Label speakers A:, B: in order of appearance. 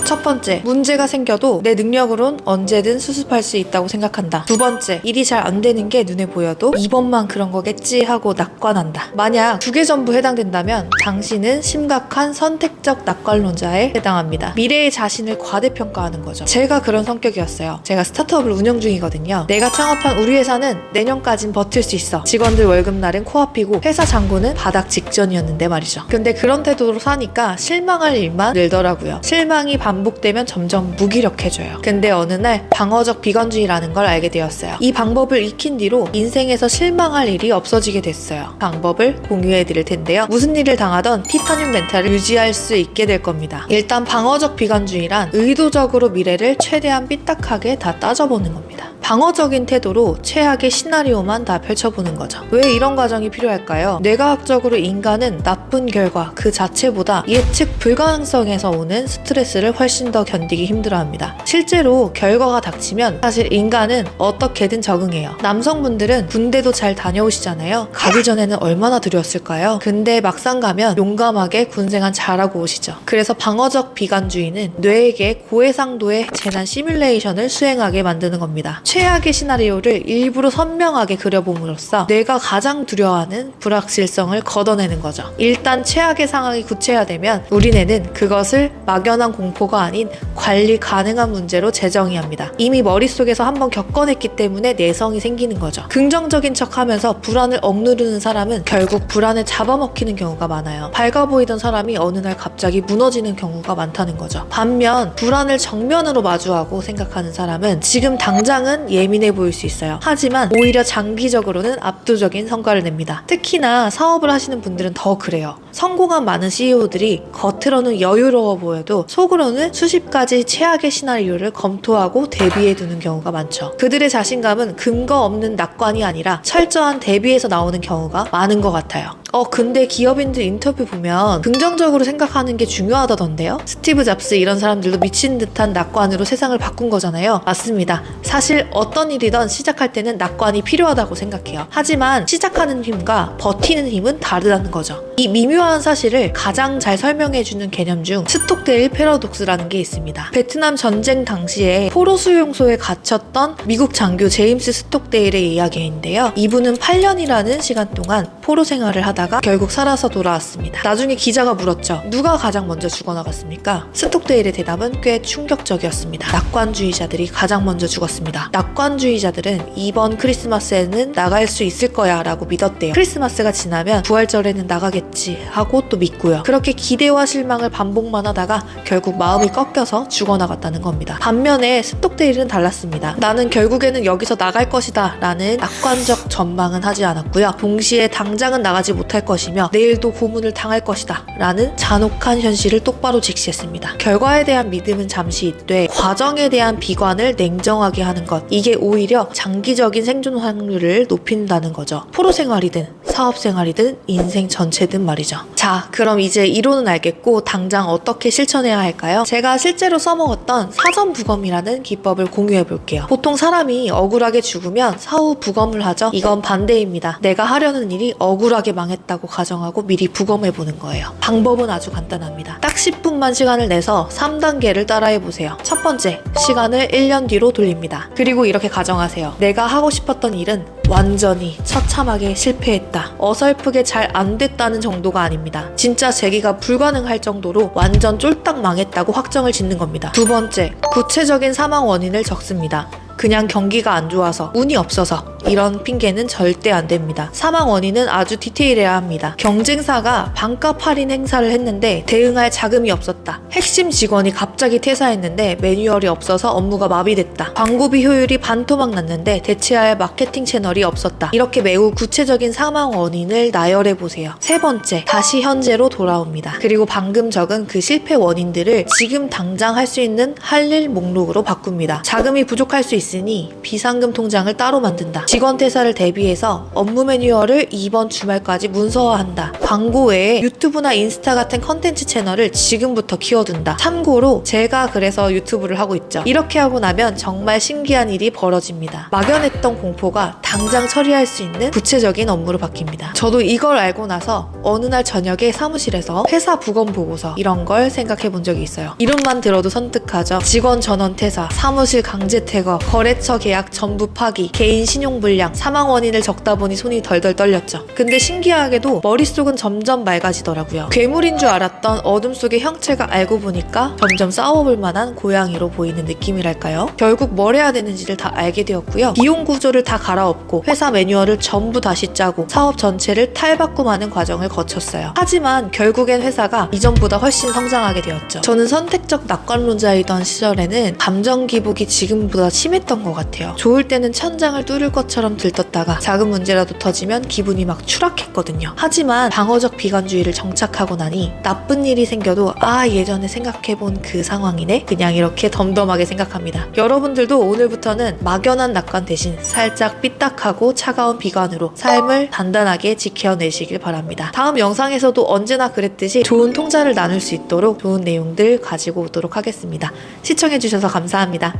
A: 첫 번째, 문제가 생겨도 내 능력으론 언제든 수습할 수 있다고 생각한다. 두 번째, 일이 잘 안 되는 게 눈에 보여도 이번만 그런 거겠지 하고 낙관한다. 만약 두 개 전부 해당된다면 당신은 심각한 선택적 낙관론자에 해당합니다. 미래의 자신을 과대평가하는 거죠. 제가 그런 성격이었어요. 제가 스타트업을 운영 중이거든요. 내가 창업한 우리 회사는 내년까진 버틸 수 있어. 직원들 월급날은 코앞이고 회사 잔고는 바닥 직전이었는데 말이죠. 근데 그런 태도로 사니까 실망할 일만 늘더라고요. 실망이 반복되면 점점 무기력해져요. 근데 어느 날 방어적 비관주의라는 걸 알게 되었어요. 이 방법을 익힌 뒤로 인생에서 실망할 일이 없어지게 됐어요. 방법을 공유해 드릴 텐데요. 무슨 일을 당하던 티타늄 멘탈을 유지할 수 있게 될 겁니다. 일단 방어적 비관주의란 의도적으로 미래를 최대한 삐딱하게 다 따져보는 겁니다. 방어적인 태도로 최악의 시나리오만 다 펼쳐보는 거죠. 왜 이런 과정이 필요할까요? 뇌과학적으로 인간은 나쁜 결과 그 자체보다 예측 불가능성에서 오는 스트레스를 훨씬 더 견디기 힘들어합니다. 실제로 결과가 닥치면 사실 인간은 어떻게든 적응해요. 남성분들은 군대도 잘 다녀오시잖아요. 가기 전에는 얼마나 두려웠을까요? 근데 막상 가면 용감하게 군생활 잘하고 오시죠. 그래서 방어적 비관주의는 뇌에게 고해상도의 재난 시뮬레이션을 수행하게 만드는 겁니다. 최악의 시나리오를 일부러 선명하게 그려봄으로써 뇌가 가장 두려워하는 불확실성을 걷어내는 거죠. 일단 최악의 상황이 구체화되면 우리 뇌는 그것을 막연한 공포가 아닌 관리 가능한 문제로 재정의합니다. 이미 머릿속에서 한번 겪어냈기 때문에 내성이 생기는 거죠. 긍정적인 척하면서 불안을 억누르는 사람은 결국 불안에 잡아먹히는 경우가 많아요. 밝아 보이던 사람이 어느 날 갑자기 무너지는 경우가 많다는 거죠. 반면 불안을 정면으로 마주하고 생각하는 사람은 지금 당장은 예민해 보일 수 있어요. 하지만 오히려 장기적으로는 압도적인 성과를 냅니다. 특히나 사업을 하시는 분들은 더 그래요. 성공한 많은 CEO들이 겉으로는 여유로워 보여도 속으로는 수십 가지 최악의 시나리오를 검토하고 대비해 두는 경우가 많죠. 그들의 자신감은 근거 없는 낙관이 아니라 철저한 대비에서 나오는 경우가 많은 것 같아요. 근데 기업인들 인터뷰 보면 긍정적으로 생각하는 게 중요하다던데요? 스티브 잡스 이런 사람들도 미친 듯한 낙관으로 세상을 바꾼 거잖아요. 맞습니다. 사실 어떤 일이든 시작할 때는 낙관이 필요하다고 생각해요. 하지만 시작하는 힘과 버티는 힘은 다르다는 거죠. 이 미묘한 사실을 가장 잘 설명해주는 개념 중 스톡데일 패러독스라는 게 있습니다. 베트남 전쟁 당시에 포로 수용소에 갇혔던 미국 장교 제임스 스톡데일의 이야기인데요. 이분은 8년이라는 시간 동안 포로 생활을 하다가 결국 살아서 돌아왔습니다. 나중에 기자가 물었죠. 누가 가장 먼저 죽어나갔습니까? 스톡데일의 대답은 꽤 충격적이었습니다. 낙관주의자들이 가장 먼저 죽었습니다. 낙관주의자들은 이번 크리스마스에는 나갈 수 있을 거야 라고 믿었대요. 크리스마스가 지나면 부활절에는 나가겠지 하고 또 믿고요. 그렇게 기대와 실망을 반복만 하다가 결국 마음이 꺾여서 죽어나갔다는 겁니다. 반면에 스톡데일은 달랐습니다. 나는 결국에는 여기서 나갈 것이다 라는 낙관적 전망은 하지 않았고요. 동시에 당장은 나가지 못할 것이며 내일도 고문을 당할 것이다 라는 잔혹한 현실을 똑바로 직시했습니다. 결과에 대한 믿음은 잠시 있되 과정에 대한 비관을 냉정하게 하는 것, 이게 오히려 장기적인 생존 확률을 높인다는 거죠. 포로 생활이든 사업 생활이든 인생 전체든 말이죠. 자, 그럼 이제 이론은 알겠고 당장 어떻게 실천해야 할까요? 제가 실제로 써먹었던 사전 부검이라는 기법을 공유해 볼게요. 보통 사람이 억울하게 죽으면 사후 부검을 하죠. 이건 반대입니다. 내가 하려는 일이 억울하게 망했다고 가정하고 미리 부검해 보는 거예요. 방법은 아주 간단합니다. 딱 10분만 시간을 내서 3단계를 따라해 보세요. 첫 번째, 시간을 1년 뒤로 돌립니다. 그리고 이렇게 가정하세요. 내가 하고 싶었던 일은 완전히 처참하게 실패했다. 어설프게 잘 안 됐다는 정도가 아닙니다. 진짜 재기가 불가능할 정도로 완전 쫄딱 망했다고 확정을 짓는 겁니다. 두 번째, 구체적인 사망 원인을 적습니다. 그냥 경기가 안 좋아서, 운이 없어서, 이런 핑계는 절대 안 됩니다. 사망 원인은 아주 디테일해야 합니다. 경쟁사가 반값 할인 행사를 했는데 대응할 자금이 없었다. 핵심 직원이 갑자기 퇴사했는데 매뉴얼이 없어서 업무가 마비됐다. 광고비 효율이 반토막 났는데 대체할 마케팅 채널이 없었다. 이렇게 매우 구체적인 사망 원인을 나열해 보세요. 세 번째, 다시 현재로 돌아옵니다. 그리고 방금 적은 그 실패 원인들을 지금 당장 할 수 있는 할 일 목록으로 바꿉니다. 자금이 부족할 수 있으니 비상금 통장을 따로 만든다. 직원 퇴사를 대비해서 업무 매뉴얼을 이번 주말까지 문서화한다. 광고 외에 유튜브나 인스타 같은 컨텐츠 채널을 지금부터 키워둔다. 참고로 제가 그래서 유튜브를 하고 있죠. 이렇게 하고 나면 정말 신기한 일이 벌어집니다. 막연했던 공포가 당장 처리할 수 있는 구체적인 업무로 바뀝니다. 저도 이걸 알고 나서 어느 날 저녁에 사무실에서 회사 부검 보고서 이런 걸 생각해 본 적이 있어요. 이름만 들어도 선뜻하죠. 직원 전원 퇴사, 사무실 강제 퇴거, 거래처 계약 전부 파기, 개인 신용 불량, 사망 원인을 적다 보니 손이 덜덜 떨렸죠. 근데 신기하게도 머릿속은 점점 맑아지더라고요. 괴물인 줄 알았던 어둠 속의 형체가 알고 보니까 점점 싸워볼 만한 고양이로 보이는 느낌이랄까요? 결국 뭘 해야 되는지를 다 알게 되었고요. 비용 구조를 다 갈아엎고 회사 매뉴얼을 전부 다시 짜고 사업 전체를 탈바꿈하는 과정을 거쳤어요. 하지만 결국엔 회사가 이전보다 훨씬 성장하게 되었죠. 저는 선택적 낙관론자이던 시절에는 감정 기복이 지금보다 심했던 것 같아요. 좋을 때는 천장을 뚫을 것처럼 들떴다가 작은 문제라도 터지면 기분이 막 추락했거든요. 하지만 방어적 비관주의를 정착하고 나니 나쁜 일이 생겨도 예전에 생각해본 그 상황이네? 그냥 이렇게 덤덤하게 생각합니다. 여러분들도 오늘부터는 막연한 낙관 대신 살짝 삐딱하고 차가운 비관으로 삶을 단단하게 지켜내시길 바랍니다. 다음 영상에서도 언제나 그랬듯이 좋은 통찰을 나눌 수 있도록 좋은 내용들 가지고 오도록 하겠습니다. 시청해주셔서 감사합니다.